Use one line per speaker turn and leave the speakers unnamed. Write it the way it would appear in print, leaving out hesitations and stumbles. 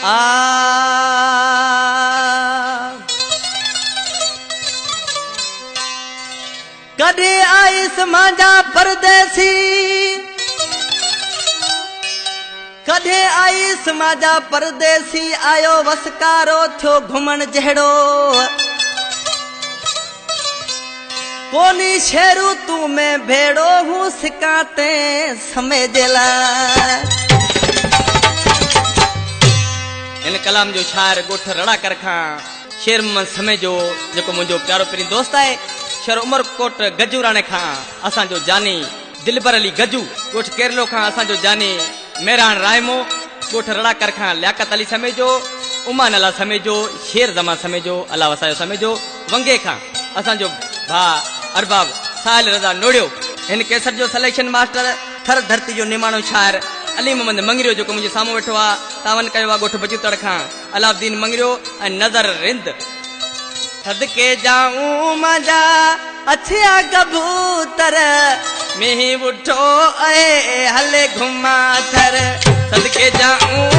आ कदे आईस मांजा परदेसी, कदे आईस मांजा परदेसी, आयो वसकारो थियो घुमण जहड़ो, कोनी शेरू तू में भेड़ो हूँ सिकाते समय जेला। इन कलाम जो शायर गोठ रड़ा कर खां शेर मन समय जो जेको मुझो प्यारो प्यारी दोस्त है शेर उमरकोट गजूराणे खां असां जो जानी दिलबर अली गजू गोठ केरलो खां असां जो जानी मेहरान रायमो गोठ रड़ा कर खां लियाकत अली समय जो उमान अला समय जो शेर जमा समय जो अला वसायो समय जो वंगे खां असां जो भा अरबाब साहिल रज़ा नोड़ियो। इन केसर जो सिलेक्शन मास्टर थर धरती जो निमाणो शायर अली मोहम्मद मंगरियो जो मुझे सामू वेठो आ तावन कयो गोठ बचूतड़ खां अलाउद्दीन मंगरियो ऐं नज़र रिंद। सदके जाऊं मजा अच्छा कबूतर में उठो ए हले घुमा थर, सदके जाऊं